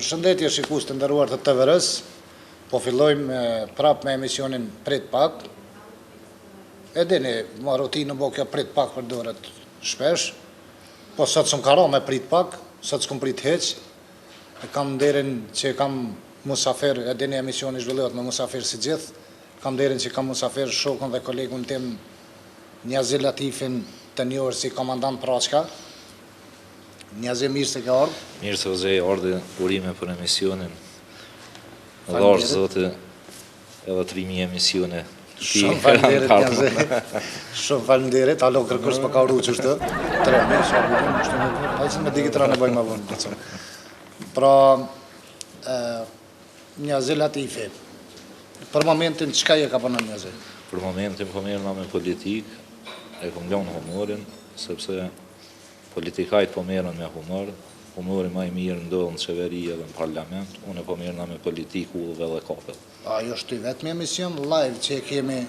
Përshëndetje shikues të nderuar të TVR-s. Po fillojmë prap me emisionin Prit Pak. E dini, ma rutinë bo kjo Prit Pak përdoret shpesh. Po sot s'm ka ra me Prit Pak, sot s'kom prit heq. E kam nderin që kam musafir, e dini emisioni zhvillohet me musafir si gjithë. Kam nderin që kam musafir shokun dhe kolegun tim Niazi Latifin, të njohur si komandant Praçka. Niazi, mirë se ka ardhur. Mirë se vëzhej, ardhe urime për emisionin. Dhe është zote edhe 3000 emisione. Shumë falenderit, Niazi. Shumë falenderit, alo kërkosh më ka uru që shtë. 3000, shumë hajtë me digitra në bëjmë avon. Pra, Niazi Latifi, për momentin, qka je ka përna Niazi? Për momentin po merrna me politikë, e kom lënë humorin, sepse politikajt po merren me humor, humori më i mirë ndodh në qeveri edhe në parlament, unë po merrna me politikë ullëve dhe kafe. Ajo është i vetmi emision live që kemi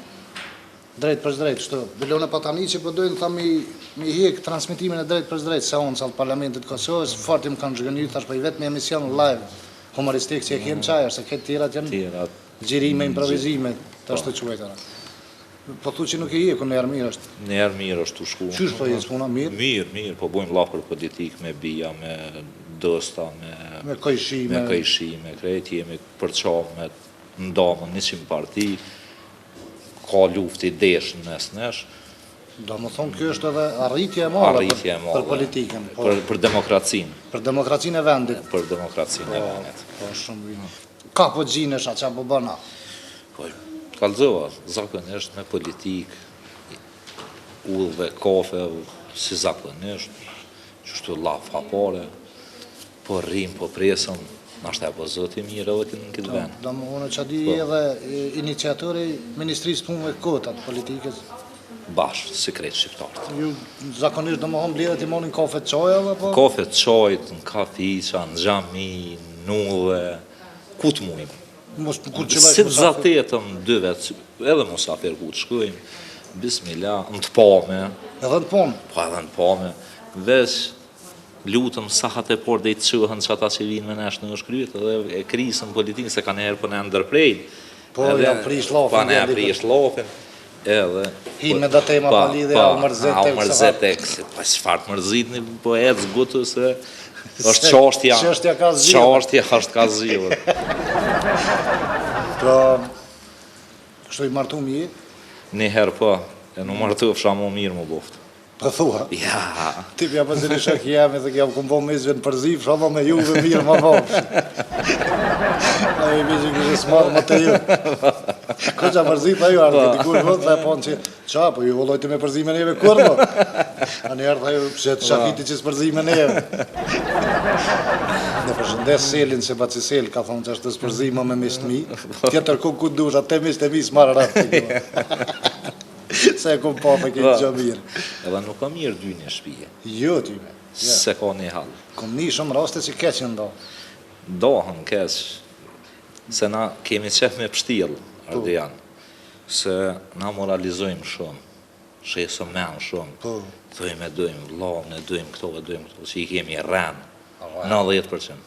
drejt për drejt, kështu. Bilone pa tani që po dojnë tha mi hek transmitimin e drejt për drejt seancë Parlamentit Kosovës, fort më kanë zhgënjur tash po i vetmi emision live humoristik që kemi çaj, se këtë tjerat janë xhirime, improvizime, tash të quajtara. Po thu që nuk e jeku në herë mirë është. Në herë mirë është të shku. Qysh po jetë puna mirë? Mirë, po bojmë laf për politikë me bija, me dosta, me kojshime, krejt jemi për çam me ndamën 100 parti, ka luftë i deshën mes nesh. Do më thonë kjo është edhe arritje e madhe për politikën. Për demokracinë. Për demokracinë e vendit. Për demokracinë e vendit. Po shumë mirë. Ka po gjinesha, qa po bëna? Kalzova, zakonisht me politikë, ullëve, kafe, si zakonisht, qështu laf hapare, po rrim, po presëm, nashtë e po zoti mirë edhe në këtë vend. Do më unë që di edhe iniciatori Ministrisë Punëve Kotat, politikës? Bashkë, sekret shqiptarët. Ju zakonisht do më honë blirët i monin kafe të qoj edhe po? Kafe të qojt, në kafiqa, në gjami, në ullëve, ku të mujmë. Si të zatetëm 2 vetë, edhe musafir ku të shkojmë, bismillah, në të pame. Edhe në pame? Po edhe në pame. Vesh lutëm sahat e por dhe i të qëhën që ata që vinë me nesh në shkryt, edhe e krisën politikën, se ka njerë për në ndërprejnë. Po, ja prish lafin. Po, ne prish lafin. Hinë me da tema pa lidhe, a u mërzet e kësi. Pa qëfar të mërzit një po edhë gutu se është qashtja ka zhjilë. Pra, kështu i martu mi? Një herë po, e në martu fësha mu mirë më boftë. Për thua? Ja. Ti pja pëzini shak jemi dhe kja këmë po mizve në përzi, fësha më me juve mirë më boftë. A i vizhin kështë smarë më të ju. Ko qa përzi pa ju ardhë, dikur vëtë dhe ponë që qa, po ju vollojti me përzi me neve kur më? A një ardhë ju pëshe të shafiti që s'përzi me neve. Në përshëndes Selin, se baci Sel ka thonë që është të s'përzi më me mistë mi, tjetër ku ku dush, atë mistë e mi s'marë raftë të kjo. Se e kom pa me kejtë gjë mirë. Edhe nuk ka mirë dy një shpije. Jo, tyme. Se ka një halë. Kom një shumë raste që keqë ndo. Dohën keqë, se na kemi qef me pështilë, Ardian, se na moralizojmë shumë, shesëm menë shumë, dojmë, lavën e dojmë këto, që i kemi rrenë, 90%.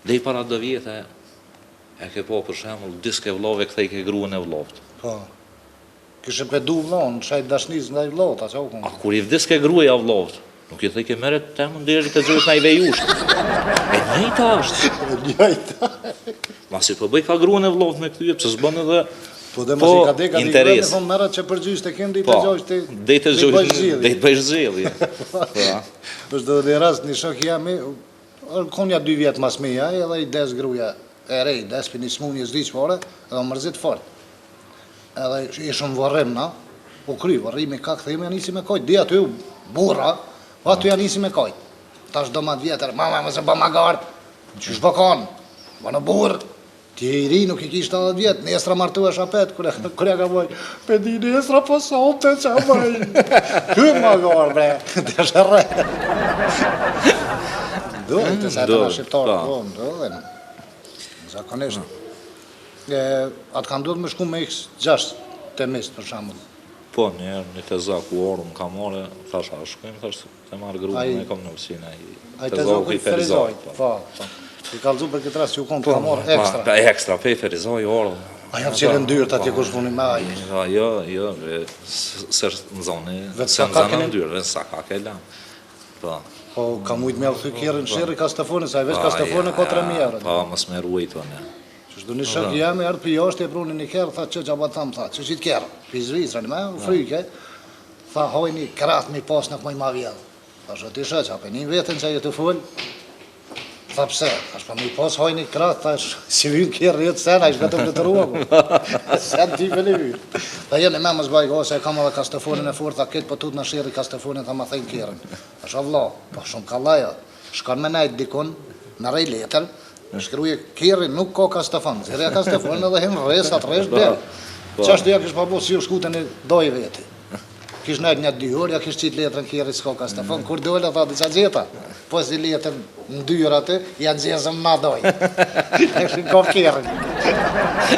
Dhe i para 2 vjetë, e ke po për shemull, diske vlove këta i ke gruën e vlovët. Po. Kështë për du vlonë, shajt dashnis nga i vlovët, a që u kënë? A kur i vdiske gruëja vlovët, nuk i të i ke meret të më ndërgjit të gjurët na i vejushtë. E njëjta është. E njëjta. Ma si po bëj ka gruën e vlovët me këtyje, pëse s'bën edhe interes. Po, meret që përgjysh të kënë, dhe i bëjsh zhjeli. është dhe dhe rast një shok jemi, konja 2 vjetë mas meja, edhe i des gruja e rej, des për një smunje zdi qëpare, edhe mërzit fort. Edhe ishëm vërrim, na, u kry, vërrimi ka këthejme, janë isi me kojt, dhe aty burra, aty janë isi me kojt. Ta është do ma vjetër, mama, mëse ba ma gartë, qysh po kanë, ba në burë, ti e i ri nuk i kishtë 80 vjetë, nesra martu e shapet, kërja ka boj, pe di nesra po sote që a boj, ty ma garë, bre, të shërre. Dojnë, të se të në shqiptarë, dojnë, zakonisht. Atë ka ndodhë me shku me x6 të mist, për shambull. Po, një të zaku orë më ka more, thasha, shkujmë, thashtë të marrë grupën e kom në usinë. A i të zaku i Ferizajt, po. I kalzu për këtë rast që u konë të ka marrë ekstra. Pa ekstra, pe i ferizoj orë. A janë qëllë ndyrët atje kush puni me ajë. Jo, së në zonë, Vetë se sa në ka zonë keni- ndyrë, vetë sa ka ke lam. Po. Po, ka mujtë me allë kjerën shirë Kastafonit, sa i veç Kastafonit ka 3.000 euro. Po, mos me ruajtë, ne. Që shdo një shok jam e ardhë për jashtë e pruni një kjerë, tha që gjabat thamë, tha, që qitë kjerë, për Zvicrën, me, u fryke, tha hojni kratë mi pas në këmoj ma vjellë. Tha shë t'i shë, që apë një vetën që jetë të full, tha pse, tha shpa mi pas hojni kratë, tha si vynë kjerë jetë sena, ishë vetëm në të ruaku. Sen t'i për një vynë. Tha jeni me më zbaj, ose e kam edhe Kastafonin e fort, tha këtë për tut në shirë Kastafonin, tha ma thejnë kjerën. Tha shë vla, po shumë kallaja, shkan me najtë dikun, në rej letër, shkruje kjerën nuk ka Kastafon, zirja Kastafon edhe hinë resat, resh bërë. Qashtë ja kish pa bo si u shkutën e doj veti. Kish najtë një 2 orë, ja kish qitë letrën kjerën s'ka Kastafon, kur dole, tha diqa gjeta. Po si letrën në 2 orë atë, janë gjezëm ma doj. E këshin ka kjerën.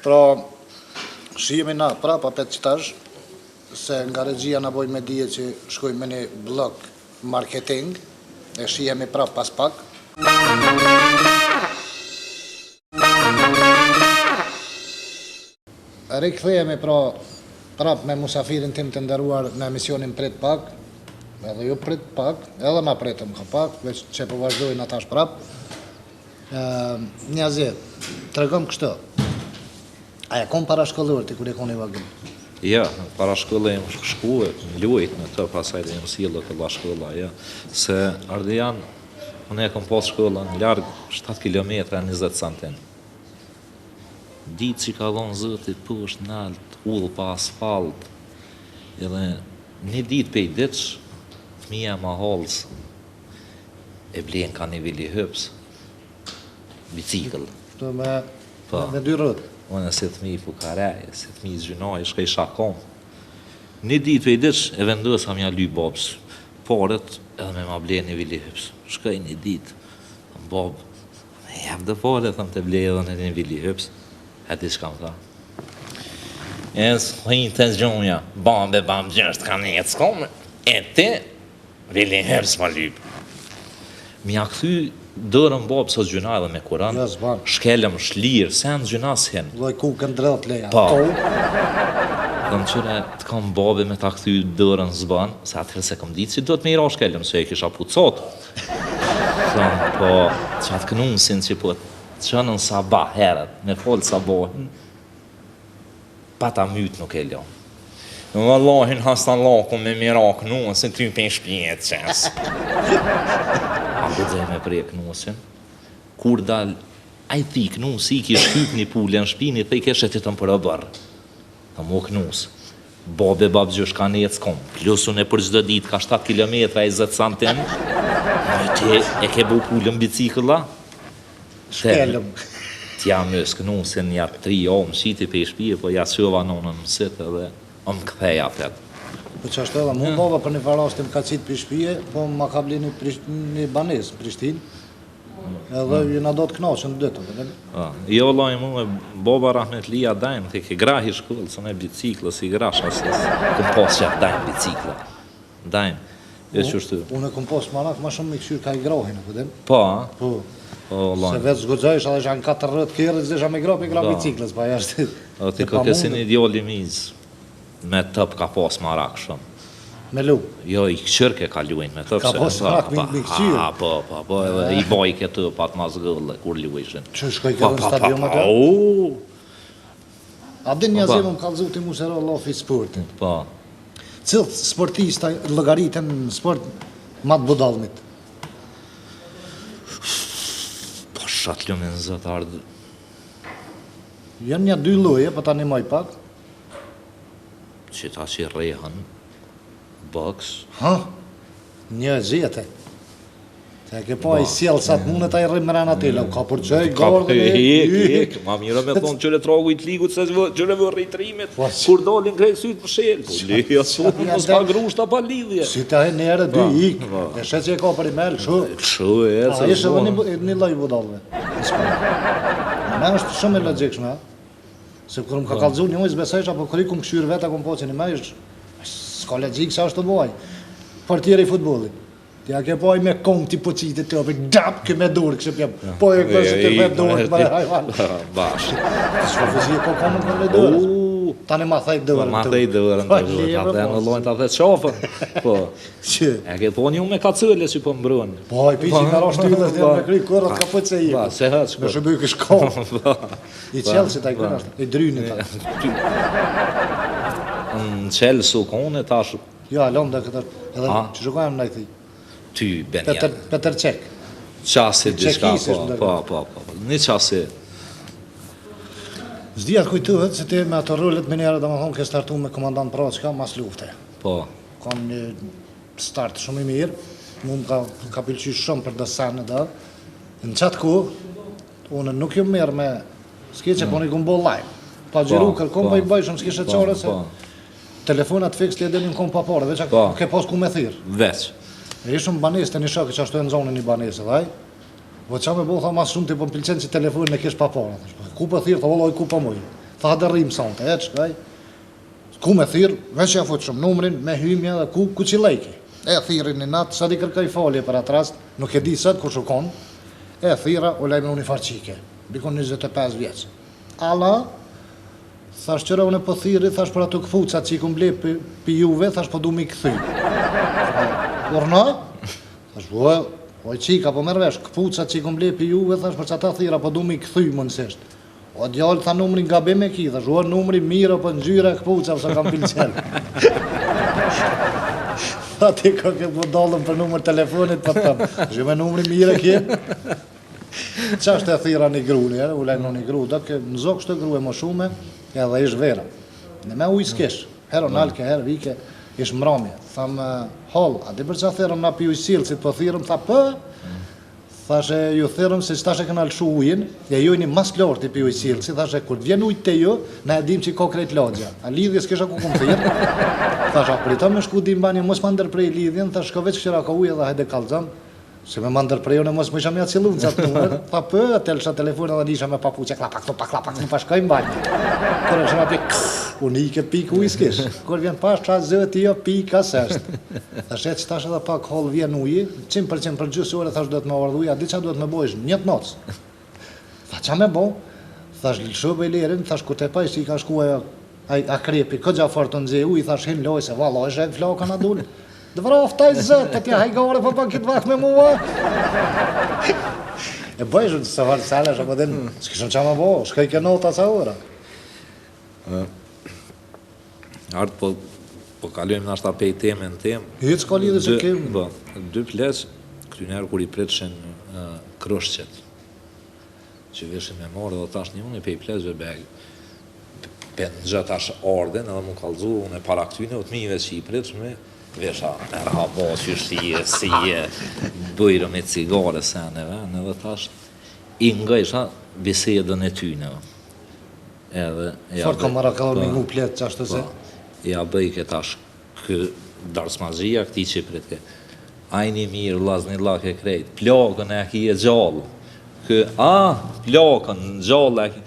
Pra, shihemi na prapa për qëtash, se nga regjia na boj me dije që shkoj me një blok marketing, e shihemi prap pas pak. Rikthehemi pra prap me musafirin tim të nderuar në emisionin Prit Pak, edhe ju prit pak, edhe na pritëm ka pak, veç që po vazhdojnë atash prap. Njazi, tregom kështu. A e kom parashkollur ti kur e koni vagin? Ja, para shkolla jem shku, luajt me të, pasaj dhe jem sillo të la shkolla, ja. Se Ardian, unë e kom pas shkolla në largë 7 km 20 centin. Ditë që ka dhonë zëti poshtë nalt, ullë pa asfalt, edhe një ditë pej ditës, fëmija ma halës, e blen ka një vili hëps, bicikl. Kështu me 2 rrët. Unë se të mi fukareje, se të mi zgjynaj, shkaj shakom. Një ditë për i ditës e vendosam ja ly babës paret edhe me ma ble një vili hyps. Shkaj një ditë, babë, me jep dhe paret, thëm të ble edhe një vili hyps. E ti shkam tha. E s'hojnë të zgjonja, babë, gjështë ka një jetë s'kom, e ti, vili hyps ma lypë. Mja këthy dërën babë së zgjuna edhe me kuran, Ja, zban. shkelëm shlirë, se në zgjuna s'hen. Loj ku këndrët leja. Pa. Dhe më qëre të kam babi me ta këthy dërën zban, se atëherë se kam ditë që do të me i ra shkelëm, se e kisha pucat. Thëm, po, që atë kënunësin që po të qënën sabah herët, me folë sabahin, pa ta mytë nuk e lo. Në Allahin hastan laku me mirak nusin, ty për shpjetë qes. A bëdzej me prek nusin, kur dal, a i thik nusi i ki shkyp një pullë në shpini, dhe i keshe të të më për e bërë. Tha mo knus, babe babgjosh ka një s'kom, plusun e për gjdo dit ka 7 km 20 centim, ti e ke bu pullën bicikla? Shkelëm. Tja mës knusin ja 3 omë shiti për i shpije, po ja qëva nonën mësit edhe më këtheja fet. Po që ashtë edhe, mu baba për një farastim ka qitë për shpije, po ma ka bli një banes në Prishtinë, edhe ju na do të knaqën të dytë. Jo, loj mu e boba Rahmetlia dajmë, të ke grahi shkullë, së ne biciklës i grash asës, këm pas që atë dajmë bicikla. Dajmë, e qështu. Unë e kom pas marak ma shumë me këshyrë ka i grahin, e përdem? Po, Po. o, loj. Se vetë zgodzojsh, edhe janë 4 rrët kjerët, zesha me gra biciklës, pa jashtë. O, ti ko kesin ideali mizë, me tëp ka pas marak shumë. Me lu. Jo, i këqërke ka luajnë me tëp. Ka pas marak me këqyrë. Po, edhe i baj këtë pat ma zgëllë, kur luajshin. Që shkoj kërë në stadion atë? A din një zemë më kalëzu ti mu se ro lofi sportin. Po, Cilë sportista logaritën në sport matë budalmit? po shatë lumin zëtë ardë. Janë një 2 loje, po ta një maj pak. Që ta që rehën, boks, Ha? Një zete. Se ke pa i sjellë sa të mundet a i rrimë rana tila, ka përqej, gardën hek, ma mira me thonë qëre tragu i të ligut, se qëre vë rritrimit, kur dalin krejt sytë për shelë, po leja sotë, mos ka grushta pa lidhje. Si ta e njerë 2 ikë, e shetë që e ka për i melë, kështu. Këshu e, A se ishte edhe një loj budalve. Me është shumë e logjikshme, se kur më ka kalëzu një ujë zbesajsh, apo kërë i kumë këshyrë veta, kumë po që një me ishtë, s'ka logjikë se është të boj. Portieri i futbolit. Ja ke poj me kom ti po qitë të opë, gjap ke me dorë, kështë pjem, po e kështë të me dorë, të bare hajvan. Bash. Shko fëzi e ko komën kërë me dorë. Tani ma thaj dërën. Ma thaj dërën të vërë, ta dhe në lojnë të dhe qafën. Po, e ke po një me ka cëlle që po mbrunë. Po, i piqi nga rosh tyllës dhe me kry, kërët ka pëtë se i. Ba, se hëtë shko. Me shëbyj kësh kom. I qelë që ta i kërë ashtë, i drynit ta. Në qelë su kone tash. Jo, alon dhe këtër, edhe që shukajmë në i thi. Ty, Benja. Petër qek. Qasi diska, po. Një qasi. Zdia të kujtuhet se ti me ato rullet minere dhe më thonë ke startu me komandant Proçka mas lufte. Po. Kam një start shumë i mirë, mund ka pëlqy shumë për dësane dhe. Në qatë ku, unë nuk ju mirë me skeqe, po një këmë bo live. Pa gjiru kërkom, pa i bëj shumë s'kishe qore se telefonat fix të edin në kom pa pare, veç a ke pos ku me thirë. Veç. E ishëm banes të një shokë që ashtu e në zonën një banesë, dhaj. Po qa me bo, tha mas shumë të po më pilqenë që telefonin e kish pa para. Ku për thirë, tha voloj, ku për muj. Tha dhe rrimë sante, e qëkaj. Ku me thirë, veç ja fut shumë numrin, me hymja dhe ku që lejki. E thirin një natë, sa di kërkaj falje për atë rast, nuk e di sëtë ku shukon. E thira, u lejme unë i farqike. Bikon 25 vjeç. Alla, thash qëra unë e po thiri, thash për ato këfucat që i kum ble për juve, thash po du mi këthy. Urna? Thash, oj qika po mërvesh, këpucat që i kom ble për juve, thash për që ata thira, po du mi këthy mënsisht. O djallë, tha numrin nga bime ki, thash, o numri mirë, po në gjyre këpuca, përsa kam pilqen. Tha ti ka ke po dollën për numër telefonit, për tëmë, që me numri mirë e kje. Qashtë e thira një gru një, u lejnë një gru, do ke në zokë shtë gru e më shume, edhe ish vera. Në me ujë s'kesh, herë nalke, herë vike, ish mramje. Thamë, hol, a di për që thirëm na piju i silë, si të po thirëm, tha për, thashe ju thirëm se që tashe këna lëshu ujin, e ju një mas klorë të piju i silë, si thashe, kur vjen ujtë të ju, na e dim që i ko krejt logja. A lidhje s'kesha ku kumë thirë, thashe, a përita me shku dim bani, mos më ndërprej lidhjen, thashe, shko veç këshira ka ujë edhe hajde kalzëm, se me më ndërprej, unë mos më isha mja cilu në qatë numër, tha për, telsha telefonin edhe nisha me papuqe, klapak, pa shkoj mbani. Kërë shëna pi, unë i ke pik ujë s'kish. Kërë vjen pash, qa zëti jo pika sështë. Thash e që tash edhe pak hol vjen ujë, 100% për gjusë ore thash duhet me ardhuja, di qa duhet me bojsh, njët nocë. Tha qa me bo? Thash lëshëve i lirin, thash kur te paj që i ka shkuaj akrepi, këtë gjafar të nëzhe ujë, thash hin loj se valla, është e flaka na dul. Dë vraftaj zëtë, të tja hajgare për pak këtë vakë me mua. E bëjshën që se varë salesh, apo din, s'kishëm qa me bo, shkaj ke nota sa ora. Artë po kalujmë në ashta pej teme në temë. Hitë s'ka lidhe që kemë. Po, dy pleqë, këtë njerë kur i pretshen krushqet, që veshin me morë, dhe tash një unë i pej pleqëve begë, për në gjë tash orden, edhe mu kalzu, unë e para këtyne, o të mive që i pretshme, vesha, rabo, qështije, sije, bëjrë me cigare seneve, edhe tash, i ngajsha bisedën e tyne. Fort kamara ka orë mingu pletë që ashtë të se? Ja bëjke tash, kë darsmazhia këti që pretke, ajni mirë, lazni lake krejt, plakën e ki e gjallë, plakën, gjallë e ki,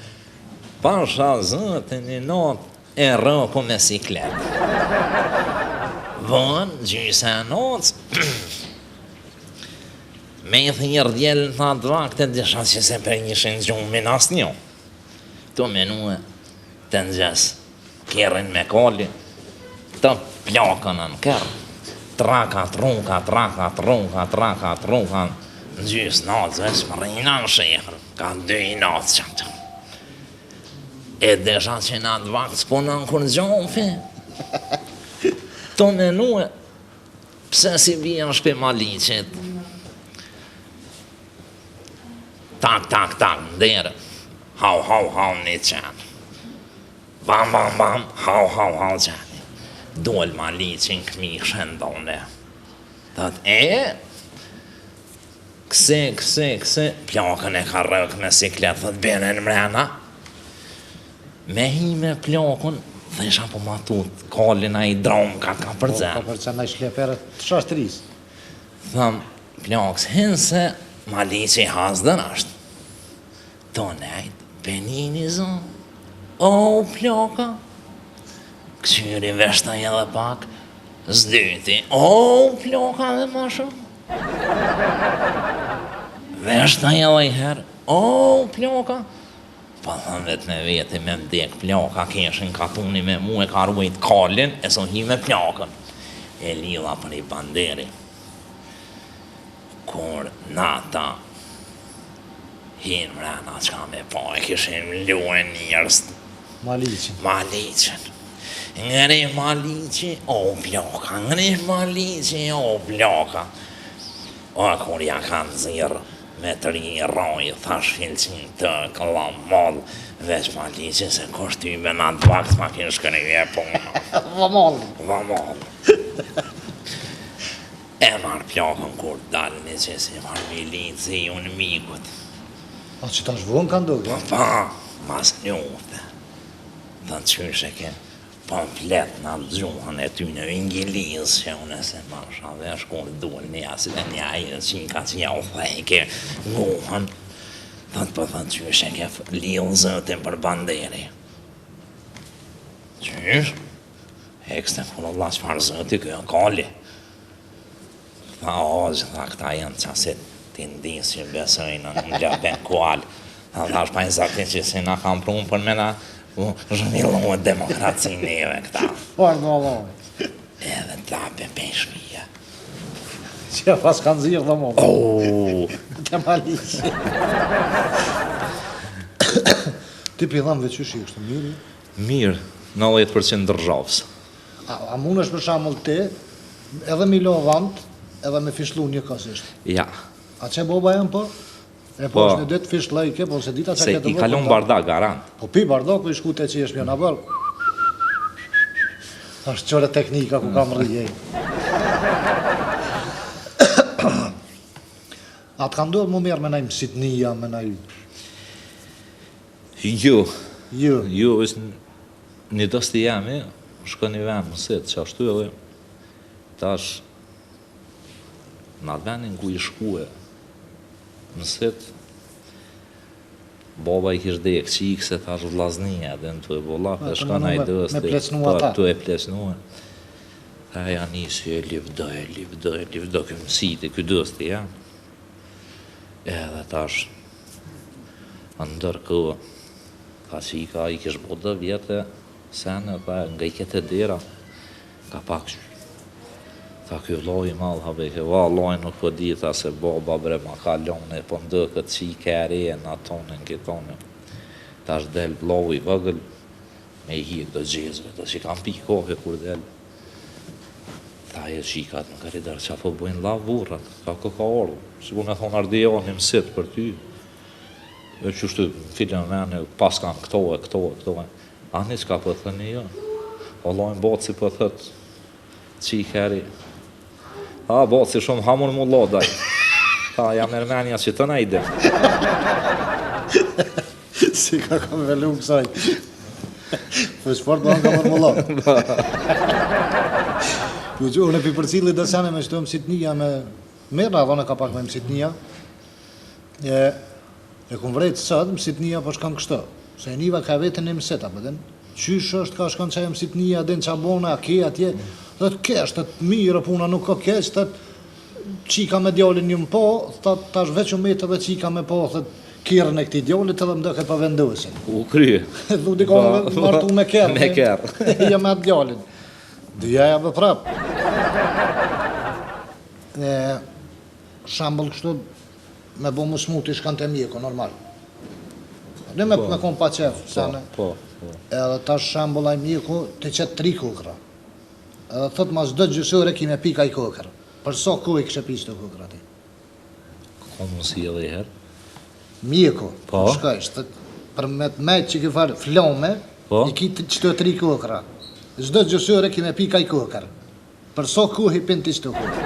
pasha zëtë një natë e rëku me sikletë. Vën, gjyse e nocë, me i thirë djellë në atë vakte, disha që se për një shenë gjumin asë një. Tu menue të nëgjesë, kjerën me kolli, të plakën në kërë, traka, truka, në gjysë natë, veç më rejna në shekër, ka 2 natë qatë. E disha që në atë vakte s'pona në kur gjofi. Të menue, pse si vija shpe malicit. Tak, ndere. Hau, një qenë. Bam, hau, qenë. Dol malicin këmi shëndone. Thët, këse, plakën e ka rëk me siklet, thët, bene në mrena. Me hi me plakën, dhe isha po matut, kallin a i dromë ka përzen. Ka përzen a i shleperët të shashtërisë. Thëm, plakës, hinë se malici hasdën është. To nejtë, penini zonë, o plaka, kësyri veshtaj edhe pak, zdyti, o plaka dhe ma shumë, Dhe është ajo e herë, o, ploka, pa thënë vetë me vete me mdek ploka, keshin katuni me mu e ka ruajt kalin, e so hi me plakën. E lidha për i banderi. Kur nata, hinë mrena qka me pa, e kishin luën njërës. Malicin. Ngëri Malici, o ploka, ngëri Malici, o ploka. O, kur ja kanë zirë, me të rinjë rojë, thash filqin të këlla mollë, veç Malici se koshtyme në atë vakt ma kinë shkërije puna. Vamollë. E marë plakën kur dalën e që si marë milici unë mikut. A që ta shvon ka ndodhë? Pa, mas njute. Dhe në qyshe ke komplet në gjuhën e ty në ingjilis që unë e se masha dhe shkur dull një asit e një ajë qika që ja u thejke guhën. Dhe të përthën qyshe ke lillë zëtin për banderi. Qysh? Ekste kur Allah qëfar zëti kjo kalli. Tha ozë, tha këta janë qasit t'i ndisë që besojnë në gjapën kual. Tha thash pa i zakti që si na kam prunë për me na zhvillohet demokraci neve këta. Pardon. Edhe t'ape peshmija. Që pas kanë zirë dhe mo. Të Malici. Ti për i dhamë veqyshi, është mirë? Mirë, 90% dërzhavës. A mund është për shamull ti, edhe mi lo vant, edhe me fishlu një kësisht? Ja. A që boba janë po? E po është në detë fish lajke, po se dita që Se i kalon bardak, garant. Po pi bardak, po i shku të që jeshme në bërë. Ashtë qore teknika ku kam rrije. A të ka ndodhë mu merë me naj mësitnia, me naj... Jo, Jo. është një dosti jemi, shko një vend mësit, që ashtu edhe, tash, në atë vendin ku i shkue, mësit, baba i kish dekë qikë se thash vlaznia, dhe në të e bolla, për shka na i dësti, me plecnua ta. të e plecnua. Tha ja nisi e livdoj, kë mësiti, kë dësti, ja. Edhe tash, ndër këva, ka që i kish bo dë vjetë, sene, nga i kete dera, ka pak tha kjo loj malë, ha beke, va loj nuk po di, tha se baba bre ma kalone, po ndë këtë që i kere e në atonin, këtonin. Ta është del loj vëgël, me i hirë dë gjezve, të që kam pi kohë kur del. Tha e qikat në karidar, që po bujnë la vurrat, ka këka orë, që ku me thonë ardejoni mësit për ty. E që shtu, filën mene, pas kam këto e. Ani që ka po thëni jo, o lojnë botë si po thët, që i keri. A, botë si shumë hamur mu lodaj. Ta, jam Ermenia që të nejde. Si ka kam velu kësaj. Për sport më ka për mu lodë. Unë e përcili dhe sene me shtu mësitnia me... Merë na dhone ka pak me mësitnia. E kun vrejtë sëtë mësitnia po shkan kështë. Se e niva ka vetën e mëseta, pëtën. Qysh është ka shkan qaj mësitnia, din qabona, a ke atje. Dhe të kesh, të të mirë puna nuk ka kesh, të qika me djallin një më po, të është veç u metë dhe qika me po, të kjerën e këti djallit edhe më dëke për vendosin. U krye. Thu di ka martu me kjerën. Me kjerë. Ja me atë djallin. Dyja dhe prap. Shambull kështu, me bo më smuti shkan të mjeko, normal. Dhe me kom pa qef, sene. Edhe ta shambull a mjeko të qëtë 3 kokra. Edhe thot mas dë gjysore kime pika i kokra. Për so kohë i kështë pisë të kokra ti? Ka mësi edhe i herë? Mjeko, shkajsh, për me të mejtë që ki farë flome, i ki qëtë 3 kokra. Zdo gjysore kime pika i kokra. Për so kohë i pintis të kokra.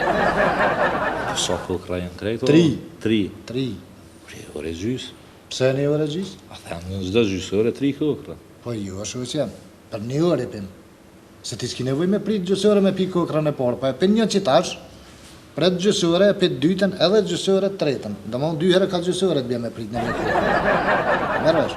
Sa kokra jenë krejto? 3. 3. Ore gjysë? Pse një ore gjysë? A them në zdo gjysore 3 kokra. Po jo, është vëqë jam. Për një ore pim. Se ti s'ki nevoj me prit gjysore me pi kokra në parë. Pa e pin një qitash, pret gjysore, e pit dytën edhe gjysore tretën. Dhe më 2 herë ka gjysore të bje me prit në me kokra. Mërësh?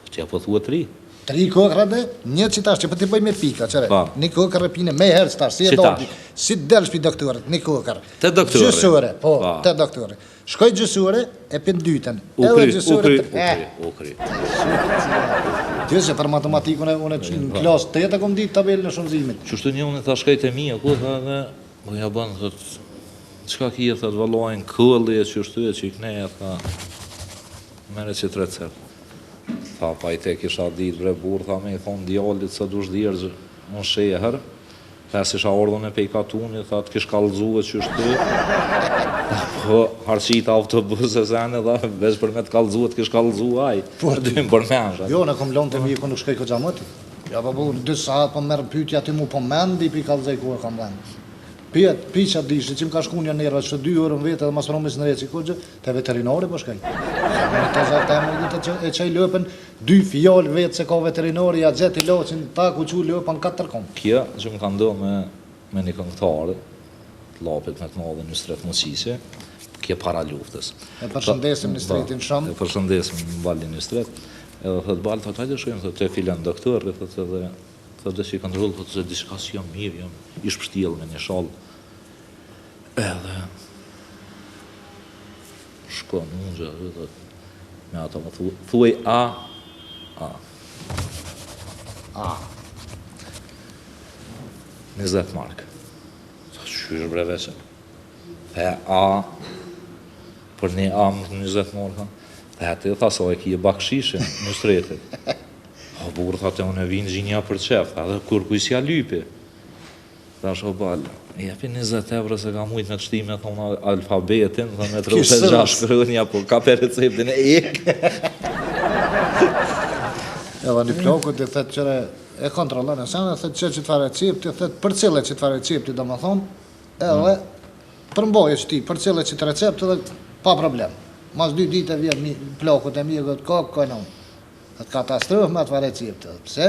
Që ja po thua 3? 3 kokra dhe një që tash që për t'i bëj me pika, qëre. Pa. 1 kokër e pine me herë tash, si e Si dobi. tash? Si del shpi doktorit, 1 kokër. Te doktori? Gjysore, po, Pa. te doktori. Shkoj gjysore e pin dytën. U kry. Ty se për matematikun unë në klasë 8 e kom ditë tabelën e shumëzimit. Qështu një unë tha shkajt e mija, ku tha dhe, po ja banë, thot, qka kje, thot, valojnë këlli e qështu e që i kneja, tha, mere që të recept. Tha, pa i te kisha ditë bre burë, tha me i thonë djallit sa dush dirë, në sheher, pes isha ordhën e pejkatunit, tha, të kish kallëzu e qështu, po, harqita autobuse zene, tha, veç për me të kallëzu e të kish kallëzu aj, dy më përmensh. Jo, në kom lonë të mjë, ku nuk shkoj këtë gjamëti. Ja, pa bu, 2 saat po merë pytja ti mu po mendi, pi kallëzaj ku e kam vend. Pi që dishtë, që më ka shku një njerë, që 2 orën vete dhe mas romis në reci ku gjë, te veterinari po shkaj. Në të zatë e qaj löpen 2 fjallë vetë se ka veterinari, ja gjeti loqin, ta ku që löpen 4 kom. Kjo që më ka ndonë me një këngëtarë, të lapit me të madhe një stret Mosise, kjo para luftës. E përshëndesim një stretin shumë. E përshëndesim në balin një stret, edhe thëtë balë, thëtë hajde shkojmë, thëtë të filan doktorë, thëtë edhe, thëtë dhe që i kontrolë, thëtë se diska si jam mirë, jam ish pështjel me një shalë. Edhe, shkonë unë gjë, thëtë, me ato më thuaj A. A. 20 mark. Qysh bre veqe? E A, për një A më 20 mark, e ti tha sa e kje bakshishe në shtretit. O burë, tha te unë e vinë gjinja për qef, edhe kur kujsja lypi. Tha shko balë, jepi 20 euro se ka mujt me të shtime, thonë alfabetin, dhe me 36 kërënja, po ka për receptin e ik. Edhe një plakut e thëtë qëre e kontrolën e senë, e thëtë që të fare recepti, e thëtë për cilë që të fare recepti, do më thonë, edhe përmboje që ti, për cilë që të recepti dhe pa problem. Mas 2 dite vjen një plakut e mjekët, kojnë unë. Dhe katastrofë me të fare recepti. Pse?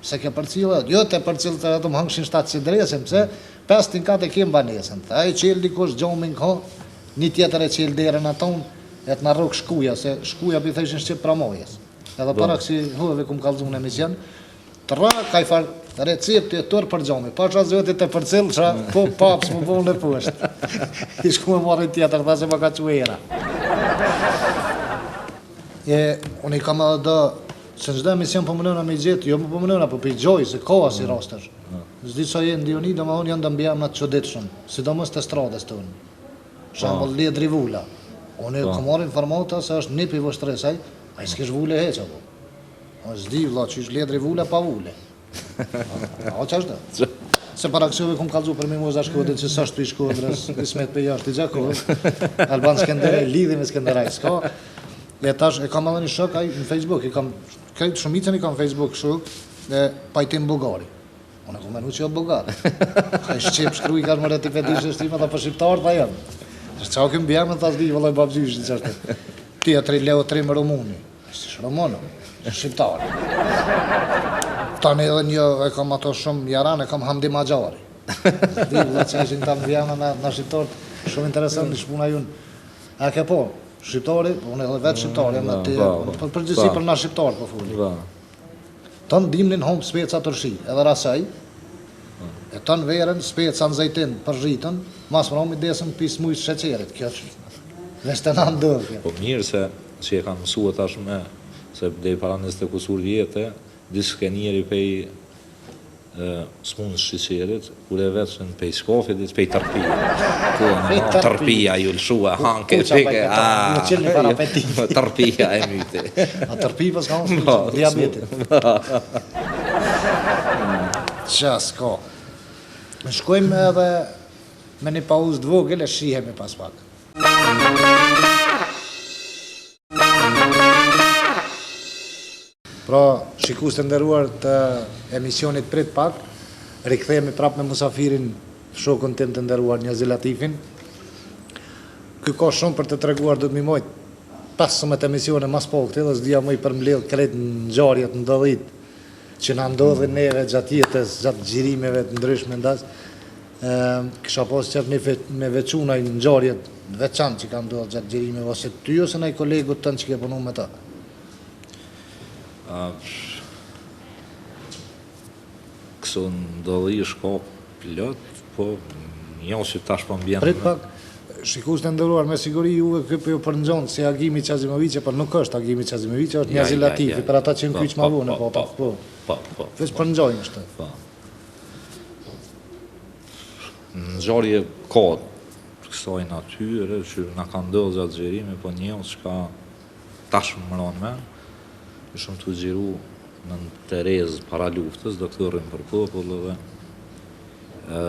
Pse ke për cilë, jo të për cilë të më hëngshin 700 dresin, pse? 5 ka të kemë banesën. A i qelë dikush gjomin ka, një tjetër e qelë derën aton, e të në rrugë shkuja, se shkuja për i thëshin Shqip Pramojes. Edhe para kësi huveve ku më kalëzu në emision, të ra ka i farë recepti e tërë për gjomi. Pa qa zotit e për cilë, qa po paps më vonë në poshtë. I shku me marrin tjetër, tha se më ka që era. Unë i kam edhe do, se në gjdo emision për mënëna me gjithë, jo më për mënëna, për për gjoj, se ka si rastër. Zdi që jenë Dioni, do më thonë janë dëmbja më të qëditë shumë, sidomos të stradës të unë. Shambull Ledri Vula. Unë e kam marrë informata se është një për vështresaj, a i s'kesh vule heqa po. A zdi vla që është Ledri Vula pa vule. A që është dhe? Se para kësove kom kalzu për mi moza Shkodrën, që sashtu i Shkodrës, Ismet për jashtë i Gjakovë, Alban Skenderaj, lidhi me Skenderaj, s'ka. E tash e kam edhe një shok aj në Facebook, krejtë shumicën i kam në Facebook shok, dhe pajtim Bugari. Unë e ku menu që jo Bugari. Ka i Shqip shkru i ka më reti fetishë shtima, ta për shqiptarë ta jemë. Qa këmë bjemë, ta zdi, vëllaj babgjyshë, që është. Ti e 3 leo 3 më Rumuni. Ishtë shë Rumuno, shqiptarë. Tani edhe një e kam ato shumë jaran, e kam Hamdi Majari. Zdi, vëllaj që ishin ta më bjemë në shqiptarët, shumë interesant në shpuna junë. A ke po? Shqiptari, unë edhe vetë shqiptari, përgjësi për na shqiptarë për fulli. Të në dimnin homë speca të rëshi, edhe rasaj, e të në verën speca në zajtin për rritën, mas më romi desën pis mujtë sheqerit, kjo që vështë të në ndërë. Po mirë se që e kanë mësua tashme, se dhe i para 20 kusur vjetë, disë njeri pej s'mundës sheqerit, kur e vetën pej skofit, pej tërpia. Tërpia ju lëshua, hanke, peke, Në qëllë një para peti. Tërpia e myti. A tërpi pas ka unë diabetit. Qas, ka. Shkojmë edhe me një pauzë dvogël e shihemi pas pak. Pra, shikus të nderuar të emisionit Prit Pak, rikthehemi prap me musafirin shokun tim të nderuar Njazi Latifin. Ky ka shumë për të treguar, do të më mojt 15 emisione mas po këtë, dhe s'dija më i përmbledh krejt në ngjarjet ndodhit që na ndodhin neve gjatë jetës, gjatë xhirimeve të ndryshme ndas. Kisha pas qërë me veçuna i ngjarjet veçantë që ka ndodhur gjatë xhirimeve, ose ty ose ndaj kolegut tënd që ke punu me ta. këso ndodhi shko plot, po jo që tash po mbjen. Prit pak, shikus të ndëruar me siguri juve këtë ju përngjonë si Agimi Qazimoviqe, për nuk është Agimi Qazimoviqe, është Niazi Latifi, për ata që në kyç ma vune, po. Veç përngjojnë është. Po. Në gjarje ka kësaj natyre që na ka ndodhë gjatë gjerimi, po njëo që ka tash më mëron me, ishëm të gjiru në Terez para luftës, doktorin për popull dhe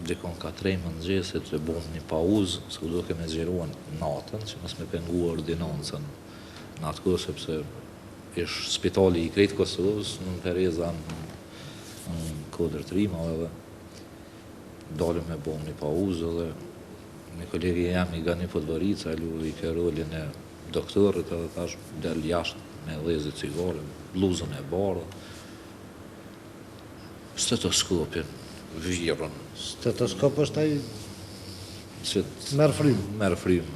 dikon ka 3 mëngjesit të bom një pauzë, se do keme gjiruan natën, që mos me pengu ordinancën në atë kohë, sepse ish spitali i krejtë Kosovës në Tereza në kodër trimave dhe dalim me bom një pauzë dhe një kolegi jam i Gani Podgorica, i ke rolin e doktorit edhe tash del jashtë me dhezi cigare, bluzën e bardhë, stetoskopin, virën. Stetoskop është ai merë frymë. Merë frymë.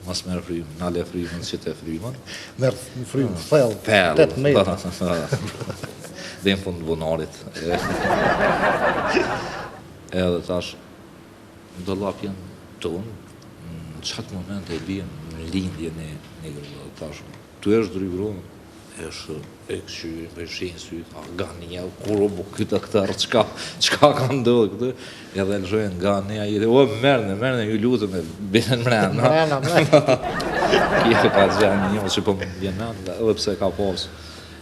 Mas merë frymë, nale frymën, që te frymën. Merë frymë, thellë, 8 metra. Dhe në fund bunarit. Edhe tash, dollapjen tonë, në qatë moment e bjen në lindje një grua. Tash, tu është drygrumë, është e këqy, me shenë sytë, Gania, kur o bu këtë këtërë, qka ka ndodhë këtë, edhe lëshojnë Gania, i dhe, o, mërne, ju lutëm e binen mrenë. Kje ka zhjani një, që po më bjenan, edhe pse ka posë.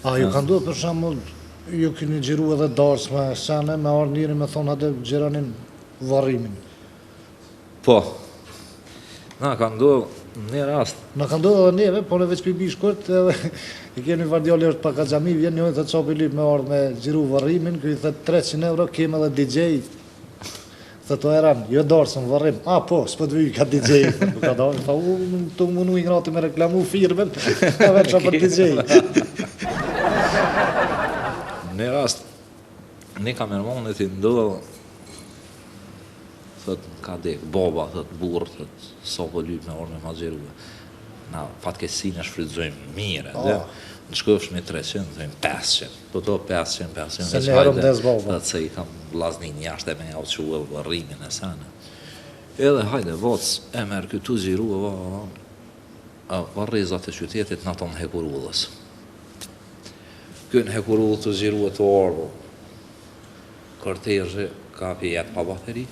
A, ju ka ndodhë për shambull, ju keni gjiru edhe darës me sene, me arë njëri me thonë hadë gjiranin varrimin. Po, na ka ndodhë në rast. Na ka ndodhë edhe neve, po në veç pipi shkurt, edhe i kemi vardjali është pak a gjami, vjen një të qopi lyp me ardhë me gjiru varrimin, këj thët 300 euro, kem edhe DJ, thët o eran, jo darësën varrim, a po, s'po të vyj ka DJ, ka darë, tha të munu i ngrati me reklamu firmen, e veqa për DJ. Në rast, një kamermanit i ndodhë, thët ka dek, baba, thët burë, thët sa po lyp me orë me ma gjeruve. Na fatkesin e shfrytëzojmë mire, dhe në shkofsh me 300, thëjmë 500, po to 500, se në herëm des baba. Thët se i kam blaznin jashtë e me jau që u rrimin e sene. Edhe hajde, vac, e merë këtu gjiru, varrizat e qytetit në tonë hekurullës. Kënë hekurullë të gjiru e të orë, kortejë ka pjetë pa bateri,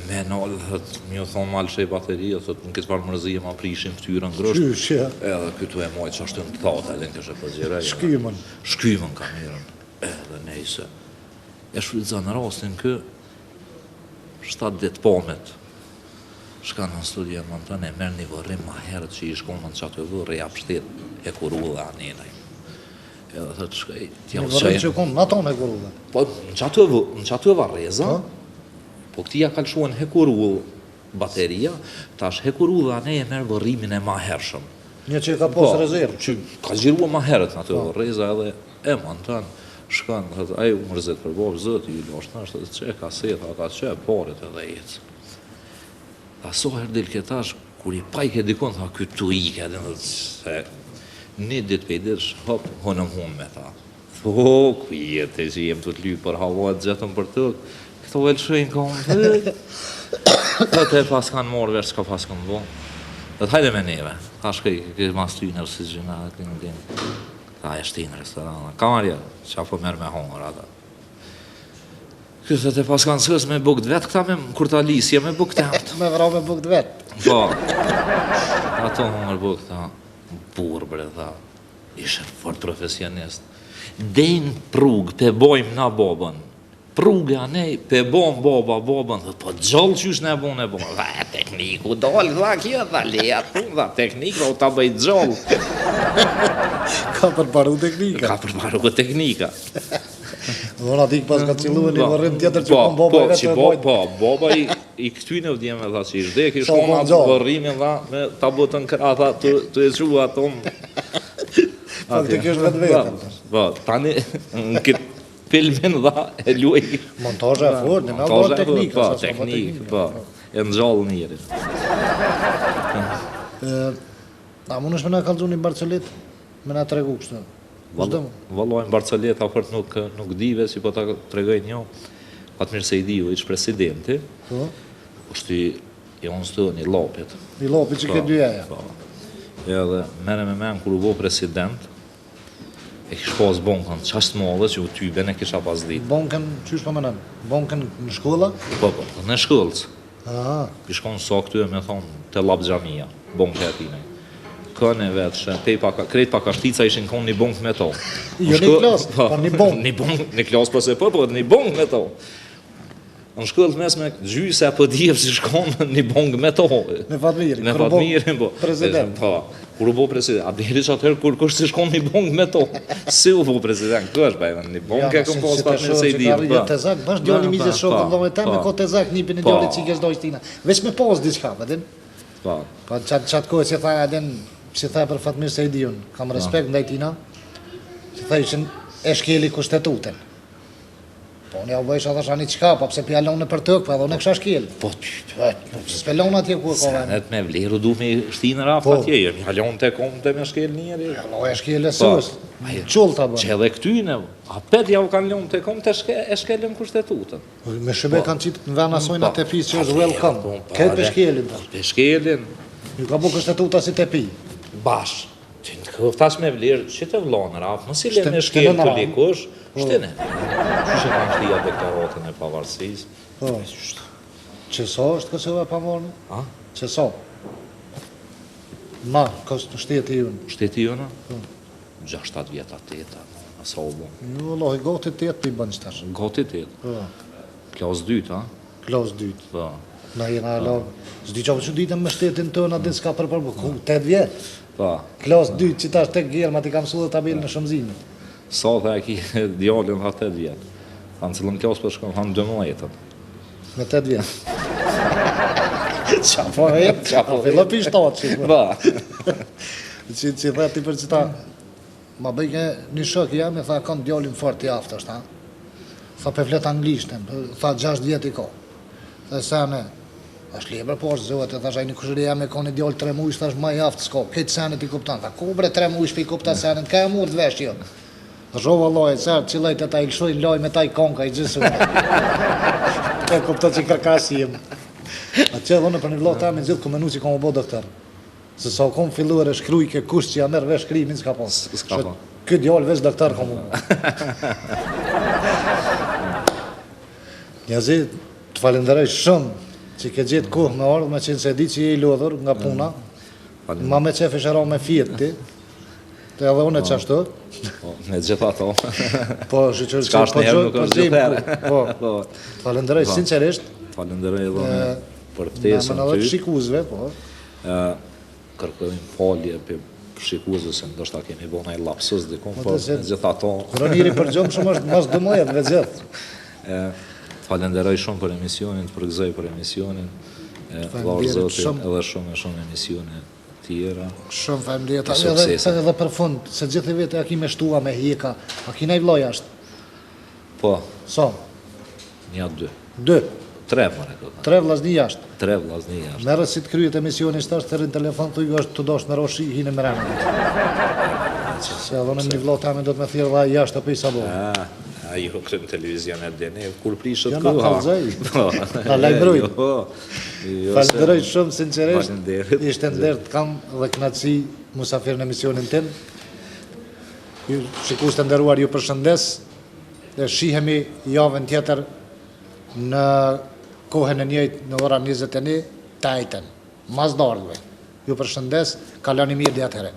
me nalë, thët, mjë thonë malë që e bateria, thët, në këtë parë mërzije ma prishim ftyrën grështë. Qyshja. Edhe këtu e mojtë që ashtë të thate, edhe në kështë e pëzire. Shkymën. Shkymën ka mirën. Edhe nejse. E shfrytëza në rastin kë, 7 ditë pomet. Shka në studia më të në e merë një vërrim ma herët që i shkonë në qatë vërë, e apështet e kuru dhe anenaj. Edhe thët, shkaj, një vërrim që konë, në tonë e kuru dhe. Po, në qatë vareza, po këtia kalëshuan hekurull bateria, tash hekurull ane e merë vërrimin e ma hershëm. Një që ka posë rezervë. Që ka gjirua ma herët në të reza edhe e më në tanë, shkanë, thëtë, ajo më rëzit për bovë, zëtë i loshtë nështë, që e ka setë, ata që e parit edhe jetë. A so herë del këtash, kur i pajke dikon, tha, këtu i ke, dhe një ditë për i ditë, hop, honëm hum me ta. Tho, ku jetë e që jem të të lypë për havatë gjetëm për tëkë, këto velëshojnë komë, dhe të pas kanë morë verë s'ka pas kanë bo. Dhe të hajde me neve, ta shkej mas ty nërë si gjina, ta e shtinë restorana, kamarja, që apo merë me hongër ata. Këtë të pas kanë sës me bukt vetë, këta me kur ta lisje me bukt temët. Me vra me bukt vetë. Po, ato hongër bukt, ta burë bre, ta ishe fort profesionist. Dejnë prugë, pe bojmë na bobën. Prugë anej, pe bom babën, dhe po gjallë qysh ne bon e bon. Dhe tekniku dalë, dhe kjo, dhe leja pun, dhe teknikë, dhe ta bëjt gjallë. Ka përparu teknika. Ka përparu teknika. Dhe në atik pas ka cilu e një vërrim tjetër që kom baba e vetë me bojtë. Po, baba i këtyne vdjeme, dhe që i shdek, i shkon atë vërrimin, dhe me ta botën këra, dhe të e qua atom. Faktik është vetë vetë. Po, tani, në këtë filmin dha e luaj. Montajë e fort, në me alë teknika. Po, teknikë, po, e në gjallë njëri. A mund është me nga kalëzun një Barcelit, me nga tregu kështë? Vallojnë Barcoleta për nuk dive, si po ta tregoj një, Fatmir Sejdiu, iç presidenti, është i onstën i Llopit. I Llopit që ke dyja. Edhe mene me men, kur u bo president, e kish pas bonkën qashtë madhe që u tyben e kisha pas dit. Bonkën, qysh po mënën? Bonkën në shkolla? Po, në shkollës. Kishkon sa këtu me thonë të lap xhamia, bonkë e atine. Kënë e vetë që krejt pa kashtica ishin konë një bonkë me to. Jo një klasë, po një bonkë. Një klasë përse po, një bonkë me to. Në shkollë mesme gjyse apo djevë si shkonë një bonkë me to. Me Fatmirin. Me Fatmirin, po. President. Kur u bo president, a diri që atëherë kur kështë si shkonë një bonkë me to. Si u bo president, kërë pa edhe një bonkë e këmë posë Fatmir Sejdiu. Ja, Tezak, bash djali mizë shokë, dhome ta me ko Tezak nipin e djali që i kesh dojshtina. Veç me posë diçka, përdin? Pa qatë kohë që tha adin, që tha për Fatmir Sejdiun, kam respekt ndaj tina, që tha ishin e shkeli kushtetuten. Po, unë ja u bëjsh adha shani qka, pa pse pjallon në për tëk, pa edhe unë e kësha shkel. Po, s'pellon atje ku e kove. Senet me vlerë du me shtinë rafë atje, jemi halon të kom të me shkel njeri. No, e shkel e sus, qullë ta bërë. Që edhe këtyne, a pet ja u kanë lon të kom të e shkelin kushtetutën. Me shëbe kanë qitë në vena sojnë atë tepi që është welcome, këtë për shkelin. Për shkelin. Ju ka bu kushtetuta si tepi. Bash. Që në këftas me vlerë, që të vlonë rafë, mësi le me shkel të likush, shtene. Që kanë shtia deklaratën e pavarësisë. Qëso është Kosova pa mornë? Qëso? Ma, shteti junë? Shteti junë? 6-7 vjeta, 8, asa u bon. Jo, lohi, goti 8 për i bënë qëtash. Goti 8? Klas 2, ha? Klas 2. Na jena alo, s'di që që ditëm me shtetin të në adin s'ka përpërbu, 8 vjetë. Klas 2, që ta është tek gjerë, ma ti kam su dhe tabelën në shëmzimit. Sa dhe e ki djallin tha 8 vjetë. Thanë cëllën klas për shkëm, thanë 12. Me 8 vjetë. Qa po e jetë, a fillo për 7 që. Ba. Që dhe ti për që ta, ma bëjke një shok jam e tha kanë djallin fort i aftë është, tha pe flet anglishten, tha 6 vjetë i ko. Dhe sene, është liber po është zëvat, e thash a një kushëri jam e ka një djallë 3 mujsh, thash ma i aftë s'ko, këtë senet i kuptan, tha ku bre 3 mujsh për i kuptan senet, ka e murë të vesh jo. Zhova loj, sërë, qëllajt e ta i lëshojnë loj me ta i konka i gjësë. E kuptan që i kërkasi jem. A që dhone për një vlo ta me gjithë ku menu që kom u bo doktor. Se sa kom filluar e shkruj ke kush që ja merë vesh shkrimin, s'ka po. Këtë djallë vesh doktor kom u. Njazi, të falenderoj shumë që ke gjithë kohë me ardhë, me qenë se di që je i lodhur nga puna. Ma me qef e shëra me fjetë ti. Të edhe unë e qashtu. Me gjitha to. Po, shqyqër që po gjojnë. Po, të falenderoj sincerisht. Falenderoj edhe për ftesën ty. Me në dhe të shikuzve, po. Kërkojmë falje për shikuzve, se ndoshta kemi bo nëjë lapsus dikun, po me gjitha to. Kroniri për gjomë shumë është mas 12 me gjithë. Falenderoj shumë për emisionin, të përgëzoj për emisionin, vlarë zotin edhe shumë emisione tjera. Shumë faleminderit. Edhe për fund, se gjithë vete a ki me shtua me hjeka, a ki nej vloj ashtë? Po. So? 1, 2. 2? 3, mëre këtë. 3 vllazni jashtë? 3 vllazni jashtë. Merë si të kryet emisionin shtash, të rrinë telefon, të ju është të dosh me roshi, hinë me rëmë. Se adhonem një vlot amin do të me thirë dha jashtë të pëj sabon. A ju këtë në televizion e dene, kur prishët këha. Ja na kalzaj, na lajmërujt. Falenderoj shumë, sincerisht, ishte ndërë të kam dhe knatësi musafir në emisionin tim. Shikus të ndëruar ju përshëndes, dhe shihemi javën tjetër në kohën e njëjtë në ora 21, tajten, mas dardhve. Ju përshëndes, kaloni mirë dhe atëhere.